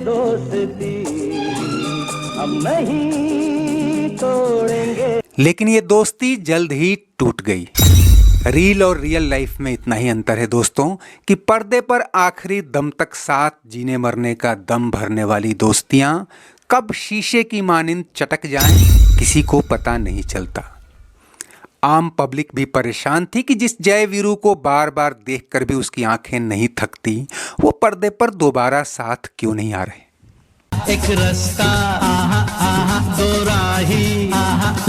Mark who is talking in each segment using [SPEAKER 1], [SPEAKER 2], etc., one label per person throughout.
[SPEAKER 1] दोस्ती हम नहीं तोड़ेंगे।
[SPEAKER 2] लेकिन ये दोस्ती जल्द ही टूट गई। रील और रियल लाइफ में इतना ही अंतर है दोस्तों कि पर्दे पर आखिरी दम तक साथ जीने मरने का दम भरने वाली दोस्तियां कब शीशे की मानिंद चटक जाएं, किसी को पता नहीं चलता। आम पब्लिक भी परेशान थी कि जिस जय वीरू को बार बार देखकर भी उसकी आंखें नहीं थकती, वो पर्दे पर दोबारा साथ क्यों नहीं आ रहे।
[SPEAKER 1] एक रास्ता दो राही।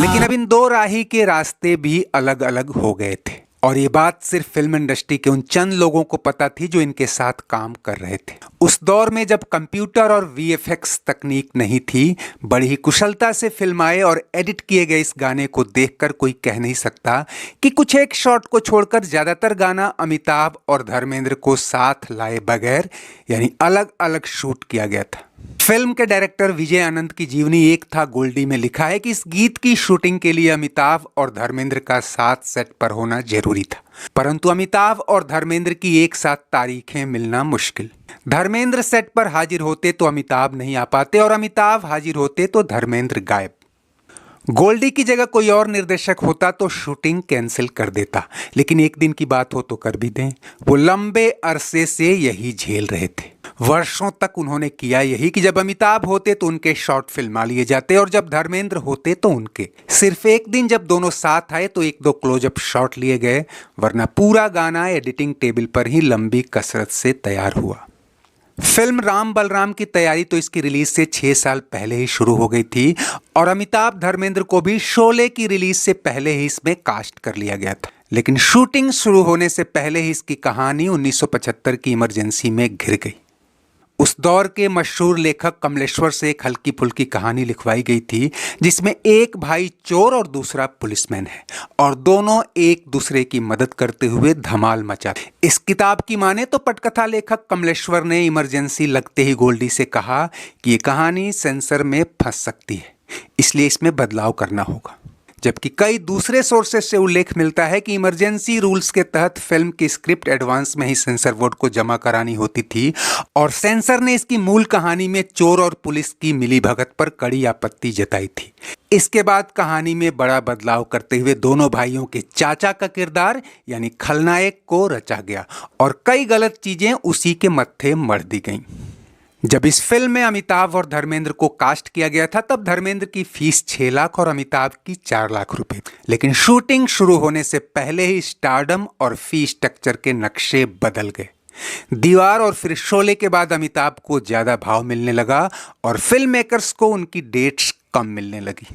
[SPEAKER 2] लेकिन अब इन दो राही के रास्ते भी अलग अलग हो गए थे और ये बात सिर्फ फिल्म इंडस्ट्री के उन चंद लोगों को पता थी जो इनके साथ काम कर रहे थे। उस दौर में जब कंप्यूटर और वीएफएक्स तकनीक नहीं थी, बड़ी ही कुशलता से फिल्माए और एडिट किए गए इस गाने को देखकर कोई कह नहीं सकता कि कुछ एक शॉट को छोड़कर ज्यादातर गाना अमिताभ और धर्मेंद्र को साथ लाए बगैर यानी अलग अलग शूट किया गया था। फिल्म के डायरेक्टर विजय आनंद की जीवनी एक था गोल्डी में लिखा है कि इस गीत की शूटिंग के लिए अमिताभ और धर्मेंद्र का साथ सेट पर होना जरूरी था, परंतु अमिताभ और धर्मेंद्र की एक साथ तारीखें मिलना मुश्किल। धर्मेंद्र सेट पर हाजिर होते तो अमिताभ नहीं आ पाते और अमिताभ हाजिर होते तो धर्मेंद्र गायब। गोल्डी की जगह कोई और निर्देशक होता तो शूटिंग कैंसिल कर देता, लेकिन एक दिन की बात हो तो कर भी दें। वो लंबे अरसे से यही झेल रहे थे। वर्षों तक उन्होंने किया यही कि जब अमिताभ होते तो उनके शॉट फिल्मा लिए जाते और जब धर्मेंद्र होते तो उनके। सिर्फ एक दिन जब दोनों साथ आए तो एक दो क्लोजअप शॉट लिए गए, वरना पूरा गाना एडिटिंग टेबल पर ही लंबी कसरत से तैयार हुआ। फिल्म राम बलराम की तैयारी तो इसकी रिलीज से 6 साल पहले ही शुरू हो गई थी और अमिताभ धर्मेंद्र को भी शोले की रिलीज से पहले ही इसमें कास्ट कर लिया गया था। लेकिन शूटिंग शुरू होने से पहले ही इसकी कहानी 1975 की इमरजेंसी में घिर गई। उस दौर के मशहूर लेखक कमलेश्वर से एक हल्की फुल्की कहानी लिखवाई गई थी जिसमें एक भाई चोर और दूसरा पुलिसमैन है और दोनों एक दूसरे की मदद करते हुए धमाल मचाते। इस किताब की माने तो पटकथा लेखक कमलेश्वर ने इमरजेंसी लगते ही गोल्डी से कहा कि ये कहानी सेंसर में फंस सकती है, इसलिए इसमें बदलाव करना होगा। जबकि कई दूसरे सोर्सेज से उल्लेख मिलता है कि इमरजेंसी रूल्स के तहत फिल्म की स्क्रिप्ट एडवांस में ही सेंसर बोर्ड को जमा करानी होती थी और सेंसर ने इसकी मूल कहानी में चोर और पुलिस की मिलीभगत पर कड़ी आपत्ति जताई थी। इसके बाद कहानी में बड़ा बदलाव करते हुए दोनों भाइयों के चाचा का किरदार यानी खलनायक को रचा गया और कई गलत चीजें उसी के मत्थे मढ़ दी गईं। जब इस फिल्म में अमिताभ और धर्मेंद्र को कास्ट किया गया था तब धर्मेंद्र की फीस 6 लाख और अमिताभ की 4 लाख रुपए। लेकिन शूटिंग शुरू होने से पहले ही स्टारडम और फी स्ट्रक्चर के नक्शे बदल गए। दीवार और फिर शोले के बाद अमिताभ को ज्यादा भाव मिलने लगा और फिल्म मेकर्स को उनकी डेट्स कम मिलने लगी।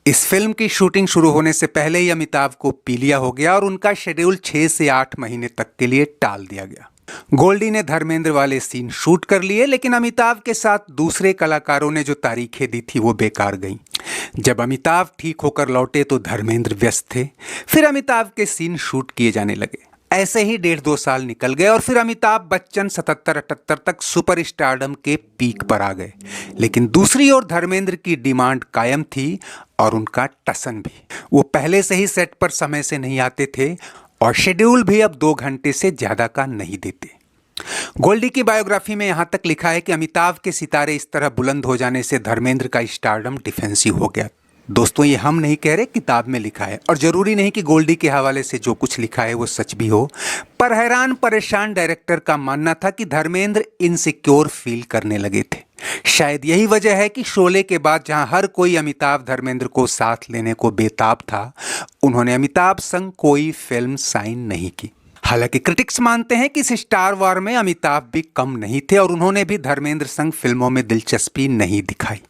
[SPEAKER 2] इस फिल्म की शूटिंग शुरू होने से पहले ही अमिताभ को पीलिया हो गया और उनका शेड्यूल 6 से 8 महीने तक के लिए टाल दिया गया। गोल्डी ने धर्मेंद्र वाले सीन शूट कर लिए, लेकिन अमिताभ के साथ दूसरे कलाकारों ने जो तारीखें दी थी वो बेकार गईं। जब अमिताभ ठीक होकर लौटे तो धर्मेंद्र व्यस्त थे। फिर अमिताभ के सीन शूट किए जाने लगे। ऐसे ही 1.5-2 साल निकल गए और फिर अमिताभ बच्चन 77-78 तक सुपर स्टारडम के पीक पर आ गए। लेकिन दूसरी ओर धर्मेंद्र की डिमांड कायम थी और उनका टसन भी। वो पहले से ही सेट पर समय से नहीं आते थे और शेड्यूल भी अब 2 घंटे से ज्यादा का नहीं देते। गोल्डी की बायोग्राफी में यहां तक लिखा है कि अमिताभ के सितारे इस तरह बुलंद हो जाने से धर्मेंद्र का स्टारडम डिफेंसिव हो गया। दोस्तों, ये हम नहीं कह रहे, किताब में लिखा है और जरूरी नहीं कि गोल्डी के हवाले से जो कुछ लिखा है वो सच भी हो। पर हैरान परेशान डायरेक्टर का मानना था कि धर्मेंद्र इनसिक्योर फील करने लगे थे। शायद यही वजह है कि शोले के बाद जहां हर कोई अमिताभ धर्मेंद्र को साथ लेने को बेताब था, उन्होंने अमिताभ संग कोई फिल्म साइन नहीं की। हालांकि क्रिटिक्स मानते हैं कि इस स्टार वार में अमिताभ भी कम नहीं थे और उन्होंने भी धर्मेंद्र संग फिल्मों में दिलचस्पी नहीं दिखाई।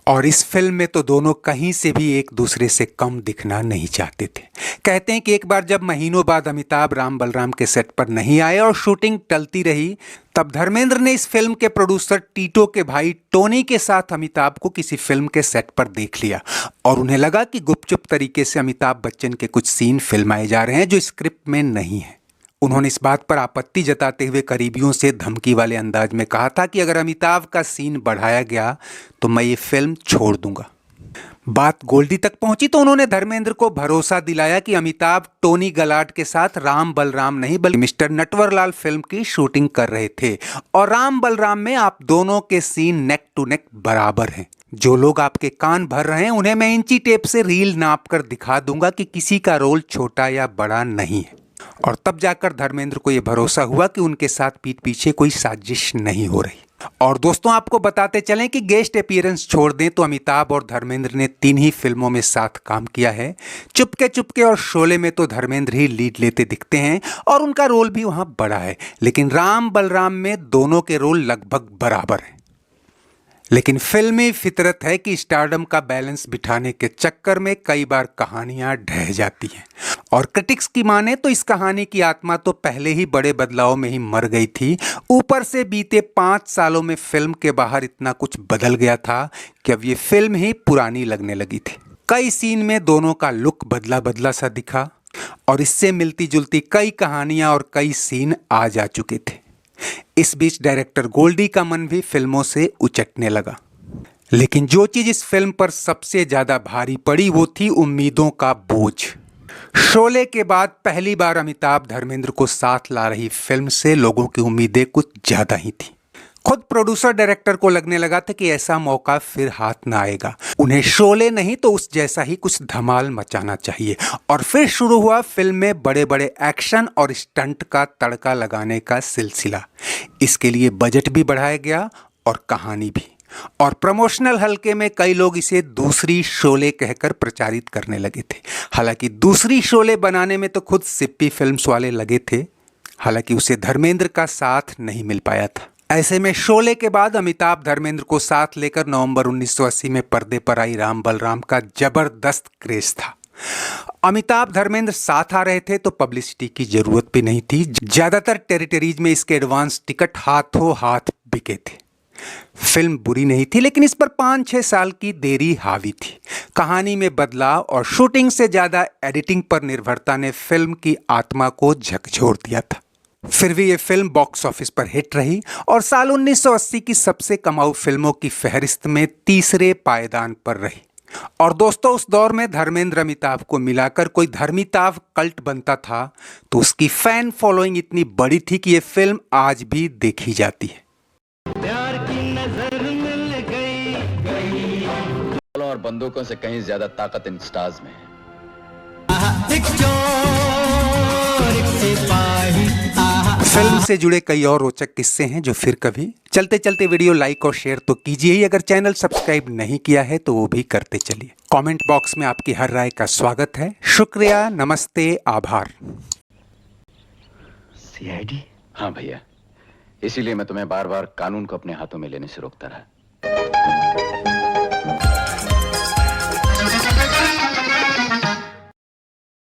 [SPEAKER 2] और इस फिल्म में तो दोनों कहीं से भी एक दूसरे से कम दिखना नहीं चाहते थे। कहते हैं कि एक बार जब महीनों बाद अमिताभ राम बलराम के सेट पर नहीं आए और शूटिंग टलती रही, तब धर्मेंद्र ने इस फिल्म के प्रोड्यूसर टीटो के भाई टोनी के साथ अमिताभ को किसी फिल्म के सेट पर देख लिया और उन्हें लगा कि गुपचुप तरीके से अमिताभ बच्चन के कुछ सीन फिल्माए जा रहे हैं जो स्क्रिप्ट में नहीं है। उन्होंने इस बात पर आपत्ति जताते हुए करीबियों से धमकी वाले अंदाज में कहा था कि अगर अमिताभ का सीन बढ़ाया गया तो मैं ये फिल्म छोड़ दूंगा। बात गोल्डी तक पहुंची तो उन्होंने धर्मेंद्र को भरोसा दिलाया कि अमिताभ टोनी गलाट के साथ राम बलराम नहीं बल्कि मिस्टर नटवरलाल फिल्म की शूटिंग कर रहे थे और राम बलराम में आप दोनों के सीन नेक टू नेक बराबर हैं। जो लोग आपके कान भर रहे हैं उन्हें मैं इंची टेप से रील नाप कर दिखा दूंगा कि किसी का रोल छोटा या बड़ा नहीं है। और तब जाकर धर्मेंद्र को यह भरोसा हुआ कि उनके साथ पीठ पीछे कोई साजिश नहीं हो रही। और दोस्तों आपको बताते चलें कि गेस्ट अपीयरेंस छोड़ दें तो अमिताभ और धर्मेंद्र ने 3 ही फिल्मों में साथ काम किया है। चुपके चुपके और शोले में तो धर्मेंद्र ही लीड लेते दिखते हैं और उनका रोल भी वहां बड़ा है, लेकिन राम बलराम में दोनों के रोल लगभग बराबर हैं। लेकिन फिल्मी फितरत है कि स्टारडम का बैलेंस बिठाने के चक्कर में कई बार कहानियां ढह जाती हैं और क्रिटिक्स की माने तो इस कहानी की आत्मा तो पहले ही बड़े बदलाव में ही मर गई थी। ऊपर से बीते 5 सालों में फिल्म के बाहर इतना कुछ बदल गया था कि अब ये फिल्म ही पुरानी लगने लगी थी। कई सीन में दोनों का लुक बदला बदला सा दिखा और इससे मिलती जुलती कई कहानियां और कई सीन आ जा चुके थे। इस बीच डायरेक्टर गोल्डी का मन भी फिल्मों से उचटने लगा, लेकिन जो चीज इस फिल्म पर सबसे ज्यादा भारी पड़ी वो थी उम्मीदों का बोझ। शोले के बाद पहली बार अमिताभ धर्मेंद्र को साथ ला रही फिल्म से लोगों की उम्मीदें कुछ ज्यादा ही थी। खुद प्रोड्यूसर डायरेक्टर को लगने लगा था कि ऐसा मौका फिर हाथ ना आएगा, उन्हें शोले नहीं तो उस जैसा ही कुछ धमाल मचाना चाहिए। और फिर शुरू हुआ फिल्म में बड़े बड़े एक्शन और स्टंट का तड़का लगाने का सिलसिला। इसके लिए बजट भी बढ़ाया गया और कहानी भी। और प्रमोशनल हल्के में कई लोग इसे दूसरी शोले कहकर प्रचारित करने लगे थे। हालांकि दूसरी शोले बनाने में तो खुद सिप्पी फिल्म्स वाले लगे थे, हालांकि उसे धर्मेंद्र का साथ नहीं मिल पाया था। ऐसे में शोले के बाद अमिताभ धर्मेंद्र को साथ लेकर नवंबर 1980 में पर्दे पर आई राम बलराम का जबरदस्त क्रेज था। अमिताभ धर्मेंद्र साथ आ रहे थे तो पब्लिसिटी की जरूरत भी नहीं थी। ज्यादातर टेरिटरीज में इसके एडवांस टिकट हाथों हाथ बिके थे। फिल्म बुरी नहीं थी, लेकिन इस पर 5-6 साल की देरी हावी थी। कहानी में बदलाव और शूटिंग से ज्यादा एडिटिंग पर निर्भरता ने फिल्म की आत्मा को झकझोर दिया था। फिर भी ये फिल्म बॉक्स ऑफिस पर हिट रही और साल 1980 की सबसे कमाऊ फिल्मों की फहरिस्त में तीसरे पायदान पर रही। और दोस्तों उस दौर में धर्मेंद्र अमिताभ को मिलाकर कोई धर्मिताभ कल्ट बनता था तो उसकी फैन फॉलोइंग इतनी बड़ी थी कि ये फिल्म आज भी देखी जाती है।
[SPEAKER 1] प्यार की नजर मिल गई
[SPEAKER 3] और बंदूकों से कहीं ज्यादा ताकत इन स्टार्स में है।
[SPEAKER 1] एक चोर एक सिपाही
[SPEAKER 2] फिल्म से जुड़े कई और रोचक किस्से हैं जो फिर कभी। चलते चलते वीडियो लाइक और शेयर तो कीजिए ही, अगर चैनल सब्सक्राइब नहीं किया है तो वो भी करते चलिए। कमेंट बॉक्स में आपकी हर राय का स्वागत है। शुक्रिया, नमस्ते, आभार।
[SPEAKER 3] सीआईडी? हाँ भैया, इसीलिए मैं तुम्हें बार बार कानून को अपने हाथों में लेने से रोकता रहा।